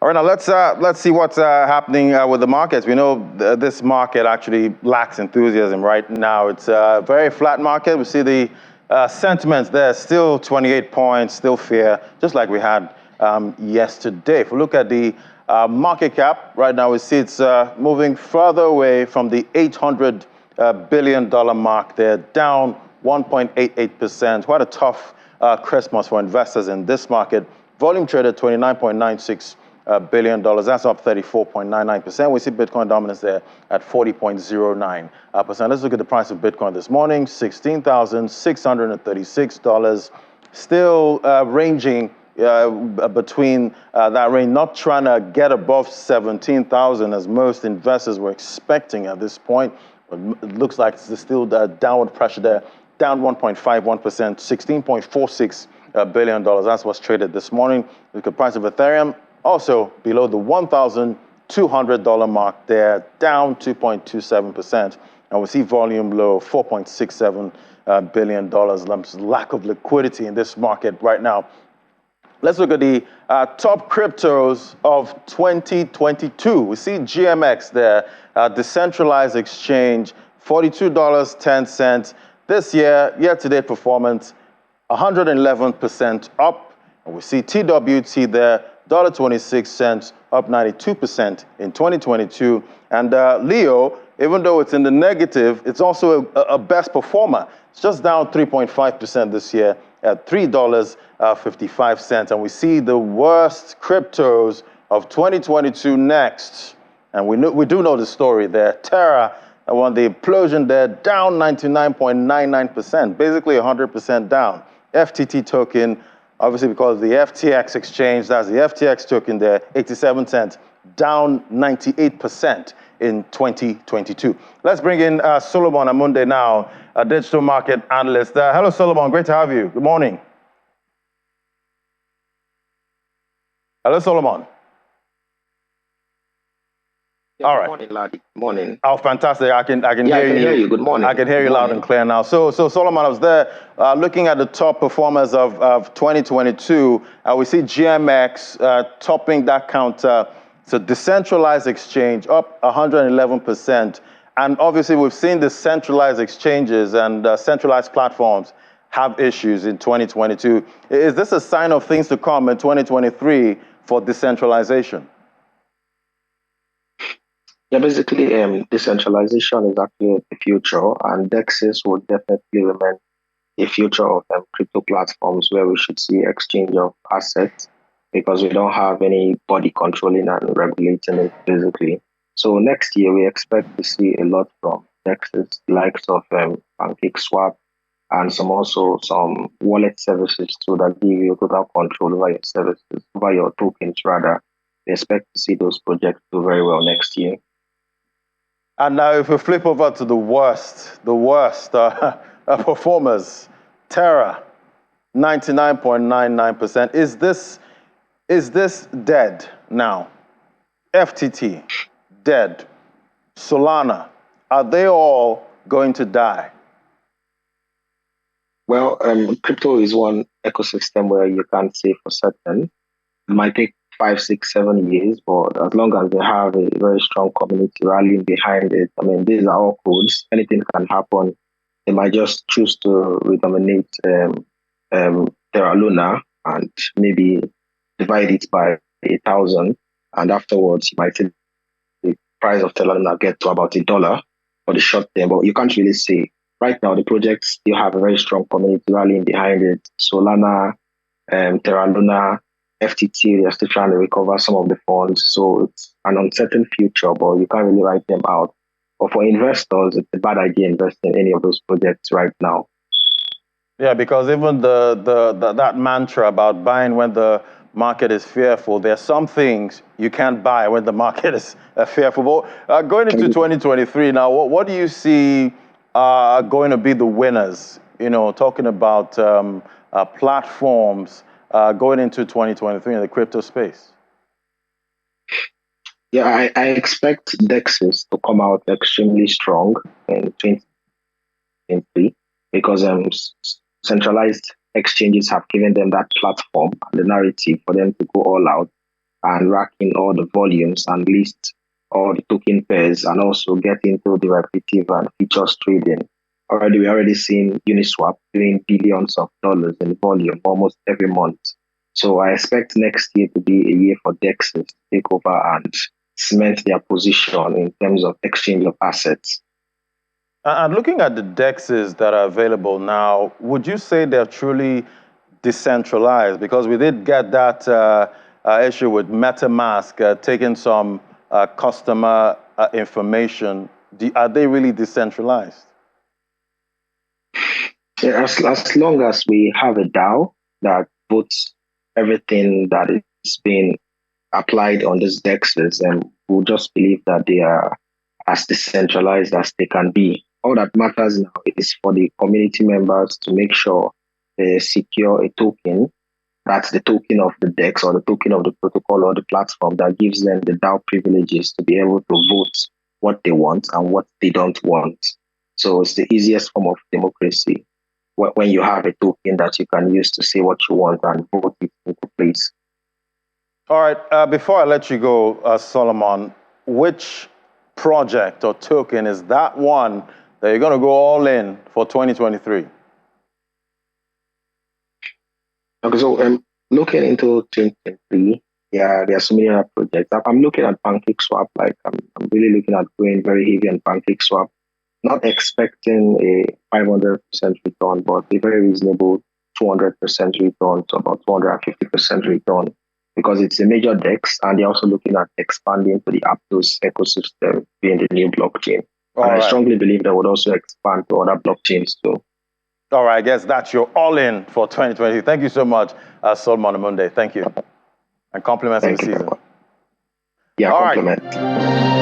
All right, now let's see what's happening with the markets. We know this market actually lacks enthusiasm right now. It's a very flat market. We see the sentiments there, still 28 points, still fear, just like we had yesterday. If we look at the market cap right now, we see it's moving further away from the $800 billion mark there, down 1.88%. Quite a tough Christmas for investors in this market. Volume traded 29.96 billion dollars. That's up 34.99%. We see Bitcoin dominance there at 40.09%. Let's look at the price of Bitcoin this morning, $16,636. Still ranging between that range, not trying to get above 17,000 as most investors were expecting at this point. But it looks like there's still downward pressure there, down 1.51%, $16.46 billion. That's what's traded this morning. Look at the price of Ethereum. Also below the $1,200 mark there, down 2.27%. And we see volume low, $4.67 billion. Lack of liquidity in this market right now. Let's look at the top cryptos of 2022. We see GMX there, decentralized exchange, $42.10. This year-to-date performance, 111% up. And we see TWT there, $1.26, up 92% in 2022. And Leo, even though it's in the negative, it's also a best performer. It's just down 3.5% this year at $3.55. And we see the worst cryptos of 2022 next. And we do know the story there. Terra, the implosion there, down 99.99%, basically 100% down. FTT token, obviously because of the FTX exchange, that's the FTX token there, 87 cents, down 98% in 2022. Let's bring in Solomon Amunde now, a digital market analyst. Hello, Solomon, great to have you. Good morning. Hello, Solomon. Yeah, all right. Morning, laddie. Morning. Oh, fantastic. I can hear you. I can hear you. Good morning. I can hear you loud and clear now. So Solomon, I was there looking at the top performers of 2022. We see GMX topping that counter. So decentralized exchange up 111%. And obviously we've seen the centralized exchanges and centralized platforms have issues in 2022. Is this a sign of things to come in 2023 for decentralization? Yeah, basically, decentralization is actually the future, and DEXs will definitely remain a future of crypto platforms where we should see exchange of assets because we don't have anybody controlling and regulating it, basically. So next year, we expect to see a lot from DEXs, likes of PancakeSwap, and some wallet services too that give you total control over your services, over your tokens rather. We expect to see those projects do very well next year. And now if we flip over to the worst performers, Terra, 99.99%. Is this dead now? FTT, dead. Solana, are they all going to die? Well, crypto is one ecosystem where you can't say for certain. It might take 5, 6, 7 years, but as long as they have a very strong community rallying behind it, I mean, these are all codes. Anything can happen. They might just choose to redominate Terra Luna and maybe divide it by 1,000, and afterwards you might see the price of Terra Luna get to about $1 for the short term, but you can't really say. Right now, the projects still have a very strong community rallying behind it. Solana, Terra Luna, FTT, they're still trying to recover some of the funds. So it's an uncertain future, but you can't really write them out. But for investors, it's a bad idea investing in any of those projects right now. Yeah, because even that mantra about buying when the market is fearful, there's some things you can't buy when the market is fearful. But going into 2023 now, what do you see going to be the winners? You know, talking about platforms going into 2023 in the crypto space? Yeah, I expect DEXs to come out extremely strong in 2023 because centralized exchanges have given them that platform and the narrative for them to go all out. and rack in all the volumes and list all the token pairs and also get into derivative and futures trading. We already seen Uniswap doing billions of dollars in volume almost every month. So I expect next year to be a year for DEXs to take over and cement their position in terms of exchange of assets. And looking at the DEXs that are available now, would you say they're truly decentralized? Because we did get that issue with MetaMask taking some customer information. Are they really decentralized? Yeah, as long as we have a DAO that puts everything that is being applied on these DEXs, and we'll just believe that they are as decentralized as they can be. All that matters now is for the community members to make sure they secure a token. That's the token of the DEX or the token of the protocol or the platform that gives them the DAO privileges to be able to vote what they want and what they don't want. So it's the easiest form of democracy when you have a token that you can use to say what you want and vote it into place. All right. Before I let you go, Solomon, which project or token is that one that you're going to go all in for 2023? Okay, so looking into 2023, yeah, there are so many other projects. I'm looking at PancakeSwap. Like I'm really looking at going very heavy on PancakeSwap. Not expecting a 500% return, but a very reasonable 200% return to about 250% return, because it's a major DEX, and they're also looking at expanding to the Aptos ecosystem being the new blockchain. I strongly believe that would also expand to other blockchains too. All right, I guess that's your all-in for 2020. Thank you so much, Solomon Amunde. Thank you. And compliments on the season. Yeah, compliment.